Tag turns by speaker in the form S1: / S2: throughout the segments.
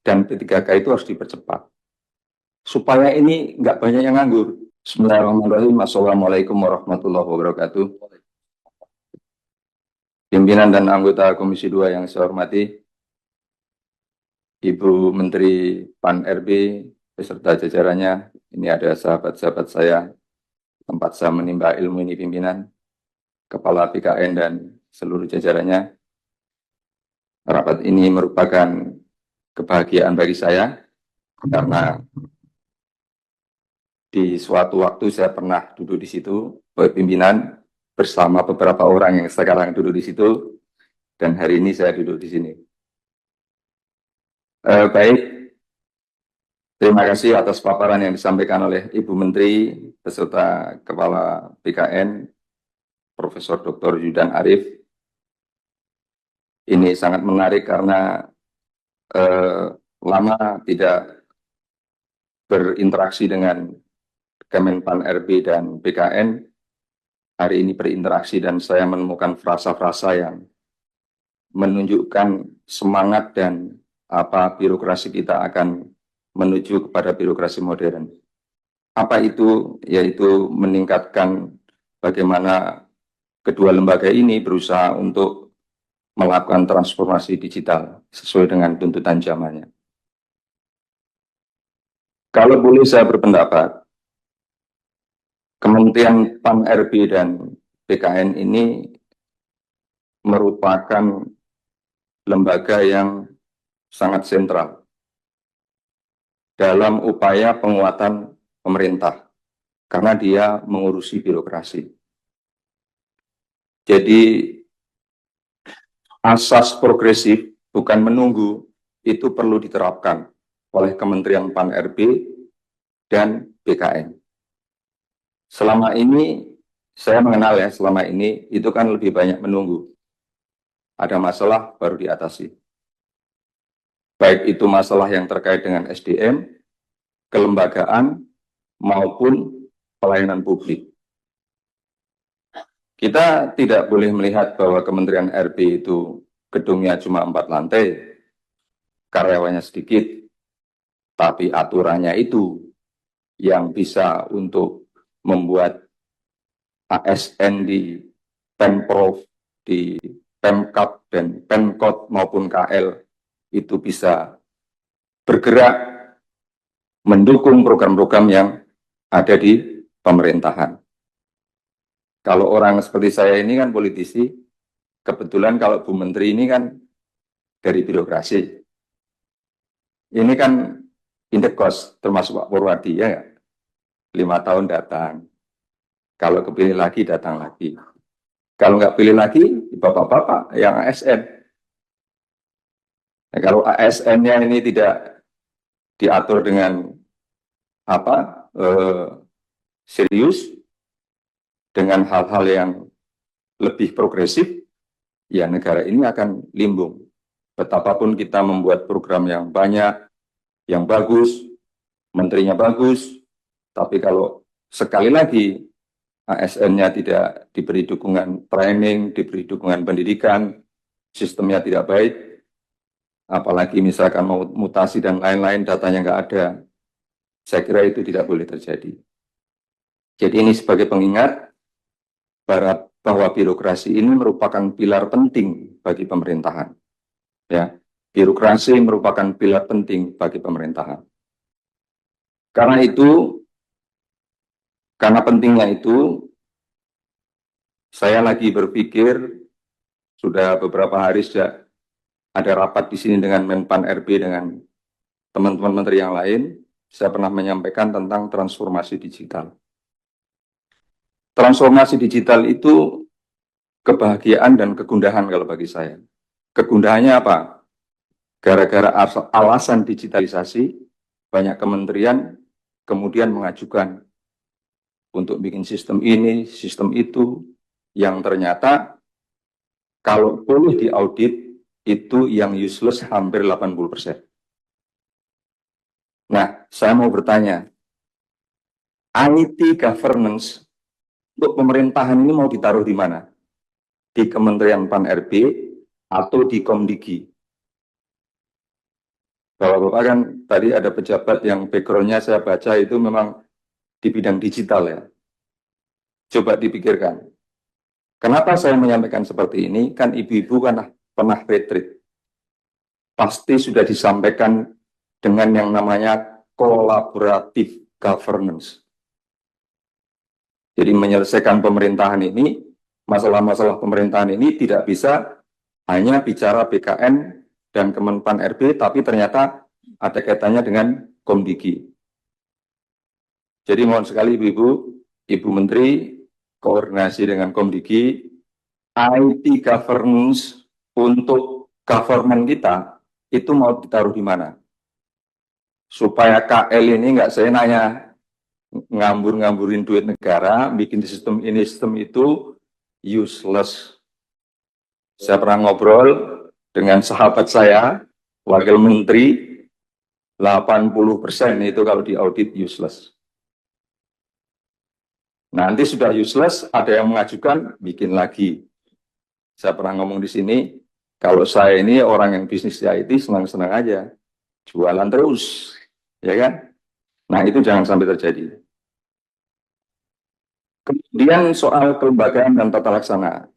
S1: dan P3K itu harus dipercepat. Supaya ini nggak banyak yang nganggur. Bismillahirrahmanirrahim. Assalamualaikum warahmatullahi wabarakatuh. Pimpinan dan anggota Komisi 2 yang saya hormati, Ibu Menteri PAN RB beserta jajarannya, ini ada sahabat-sahabat saya, tempat saya menimba ilmu ini pimpinan, Kepala BKN dan seluruh jajarannya. Rapat ini merupakan kebahagiaan bagi saya, karena di suatu waktu saya pernah duduk di situ, pimpinan, bersama beberapa orang yang sekarang duduk di situ, dan hari ini saya duduk di sini. Baik, terima kasih atas paparan yang disampaikan oleh Ibu Menteri beserta Kepala BKN, Profesor Dr. Yudan Arif. Ini sangat menarik karena lama tidak berinteraksi dengan Kemenpan RB dan BKN. Hari ini berinteraksi dan saya menemukan frasa-frasa yang menunjukkan semangat dan apa birokrasi kita akan menuju kepada birokrasi modern. Apa itu? Yaitu meningkatkan bagaimana kedua lembaga ini berusaha untuk melakukan transformasi digital sesuai dengan tuntutan zamannya. Kalau boleh saya berpendapat, Kementerian PAN RB dan BKN ini merupakan lembaga yang sangat sentral dalam upaya penguatan pemerintah, karena dia mengurusi birokrasi. Jadi asas progresif, bukan menunggu, itu perlu diterapkan oleh Kementerian PAN RB dan BKN. Selama ini, saya mengenal ya, selama ini itu kan lebih banyak menunggu. Ada masalah baru diatasi. Baik itu masalah yang terkait dengan SDM, kelembagaan, maupun pelayanan publik. Kita tidak boleh melihat bahwa Kementerian RB itu gedungnya cuma 4 lantai, karyawannya sedikit, tapi aturannya itu yang bisa untuk membuat ASN di Pemprov, di Pemkab dan Pemkot maupun KL itu bisa bergerak mendukung program-program yang ada di pemerintahan. Kalau orang seperti saya ini kan politisi, kebetulan kalau Bu Menteri ini kan dari birokrasi. Ini kan indekos termasuk Pak Purwadi ya, 5 tahun datang. Kalau kepilih lagi, datang lagi. Kalau nggak pilih lagi, bapak-bapak yang ASN. Nah, kalau ASN-nya ini tidak diatur dengan serius, dengan hal-hal yang lebih progresif, ya negara ini akan limbung. Betapapun kita membuat program yang banyak, yang bagus, menterinya bagus, tapi kalau sekali lagi ASN-nya tidak diberi dukungan training, diberi dukungan pendidikan, sistemnya tidak baik, apalagi misalkan mau mutasi dan lain-lain, datanya nggak ada, saya kira itu tidak boleh terjadi. Jadi ini sebagai pengingat bahwa birokrasi ini merupakan pilar penting bagi pemerintahan. Ya, birokrasi merupakan pilar penting bagi pemerintahan. Karena pentingnya itu, saya lagi berpikir, sudah beberapa hari sejak ada rapat di sini dengan Menpan RB dengan teman-teman menteri yang lain, saya pernah menyampaikan tentang transformasi digital. Transformasi digital itu kebahagiaan dan kegundahan kalau bagi saya. Kegundahannya apa? Gara-gara alasan digitalisasi, banyak kementerian kemudian mengajukan untuk bikin sistem ini, sistem itu, yang ternyata kalau boleh diaudit, itu yang useless hampir 80%. Nah, saya mau bertanya, IT governance untuk pemerintahan ini mau ditaruh di mana? Di Kementerian PAN RB atau di Komdigi? Bapak-bapak kan tadi ada pejabat yang background-nya saya baca itu memang di bidang digital ya. Coba dipikirkan, kenapa saya menyampaikan seperti ini? Kan ibu-ibu kan pernah retreat. Pasti sudah disampaikan dengan yang namanya collaborative governance. Jadi menyelesaikan pemerintahan ini, masalah-masalah pemerintahan ini tidak bisa hanya bicara BKN dan Kemenpan RB, tapi ternyata ada kaitannya dengan Komdigi. Jadi mohon sekali Ibu-Ibu, Ibu Menteri, koordinasi dengan Komdigi, IT governance untuk government kita, itu mau ditaruh di mana? Supaya KL ini nggak saya nanya, ngambur-ngamburin duit negara, bikin sistem ini, sistem itu, useless. Saya pernah ngobrol dengan sahabat saya, Wakil Menteri, 80% itu kalau di audit useless. Nanti sudah useless, ada yang mengajukan, bikin lagi. Saya pernah ngomong di sini, kalau saya ini orang yang bisnis di IT, senang-senang aja. Jualan terus, ya kan? Nah, itu jangan sampai terjadi. Kemudian soal kelembagaan dan tata laksana.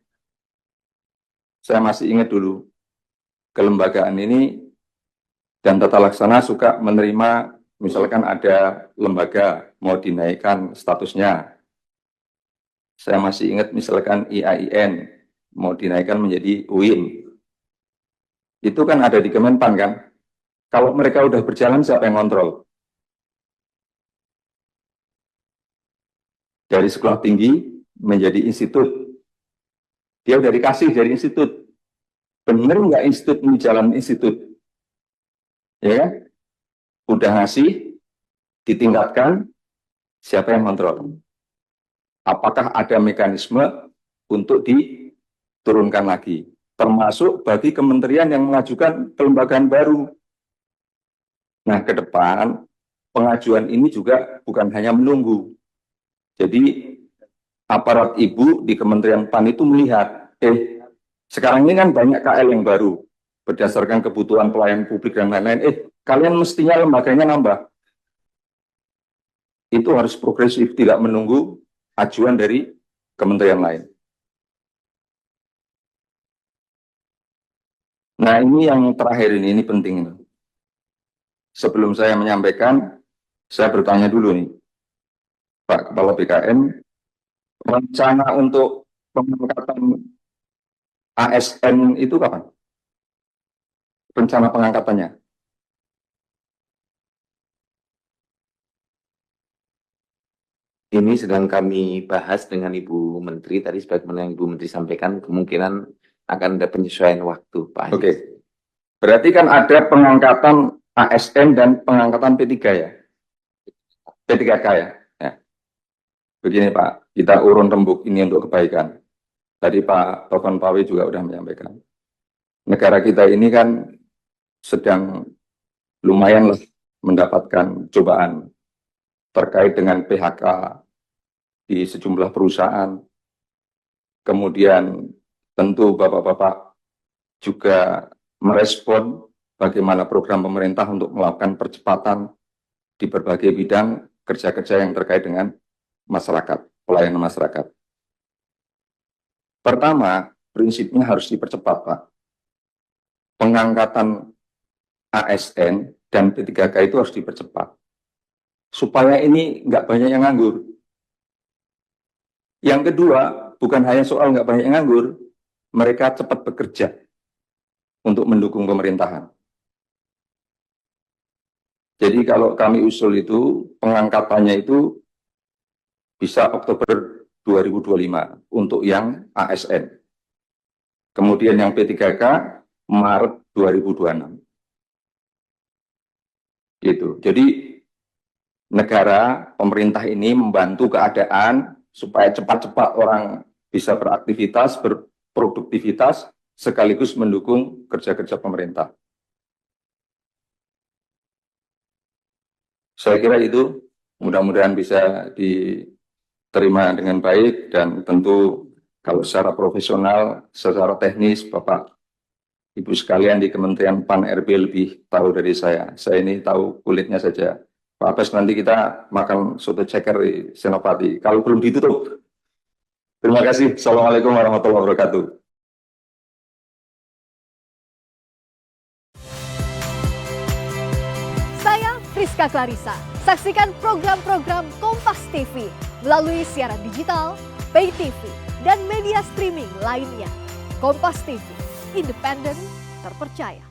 S1: Saya masih ingat dulu, kelembagaan ini dan tata laksana suka menerima, misalkan ada lembaga mau dinaikkan statusnya. Saya masih ingat misalkan IAIN mau dinaikkan menjadi UIN. Itu kan ada di Kemenpan kan? Kalau mereka udah berjalan, siapa yang kontrol? Dari sekolah tinggi menjadi institut. Dia udah dikasih dari institut. Benar nggak institut ini jalan institut? Ya kan? Udah ngasih, ditingkatkan, siapa yang kontrol? Apakah ada mekanisme untuk diturunkan lagi? Termasuk bagi kementerian yang mengajukan kelembagaan baru. Nah, ke depan pengajuan ini juga bukan hanya menunggu. Jadi aparat ibu di Kementerian PAN itu melihat, sekarang ini kan banyak KL yang baru berdasarkan kebutuhan pelayanan publik dan lain-lain. Kalian mestinya lembaganya nambah. Itu harus progresif, tidak menunggu ajuan dari kementerian lain. Nah, ini yang terakhir ini penting. Sebelum saya menyampaikan, saya bertanya dulu nih, Pak Kepala BKN, rencana untuk pengangkatan ASN itu kapan? Rencana pengangkatannya?
S2: Ini sedang kami bahas dengan Ibu Menteri. Tadi sebagaimana yang Ibu Menteri sampaikan, kemungkinan akan ada penyesuaian waktu, Pak Anies.
S1: Oke. Berarti kan ada pengangkatan ASN dan pengangkatan P3 ya? P3K ya? Ya. Begini Pak, kita urun rembuk ini untuk kebaikan. Tadi Pak Tovan Pawe juga sudah menyampaikan. Negara kita ini kan sedang lumayan mendapatkan cobaan terkait dengan PHK di sejumlah perusahaan. Kemudian tentu Bapak-Bapak juga merespon bagaimana program pemerintah untuk melakukan percepatan di berbagai bidang kerja-kerja yang terkait dengan masyarakat, pelayanan masyarakat. Pertama, prinsipnya harus dipercepat, Pak. Pengangkatan ASN dan P3K itu harus dipercepat. Supaya ini nggak banyak yang nganggur. Yang kedua, bukan hanya soal nggak banyak yang nganggur, mereka cepat bekerja untuk mendukung pemerintahan. Jadi kalau kami usul itu, pengangkatannya itu bisa Oktober 2025 untuk yang ASN. Kemudian yang P3K Maret 2026. Gitu. Jadi negara, pemerintah ini membantu keadaan supaya cepat-cepat orang bisa beraktivitas, berproduktivitas, sekaligus mendukung kerja-kerja pemerintah. Saya kira itu mudah-mudahan bisa diterima dengan baik dan tentu kalau secara profesional, secara teknis Bapak Ibu sekalian di Kementerian PAN RB lebih tahu dari saya. Saya ini tahu kulitnya saja. Pak Abes, nanti kita makan soto ceker di Senopati. Kalau belum ditutup. Terima kasih. Assalamualaikum warahmatullahi wabarakatuh.
S3: Saya Friska Clarissa. Saksikan program-program Kompas TV melalui siaran digital, pay TV, dan media streaming lainnya. Kompas TV, independen, terpercaya.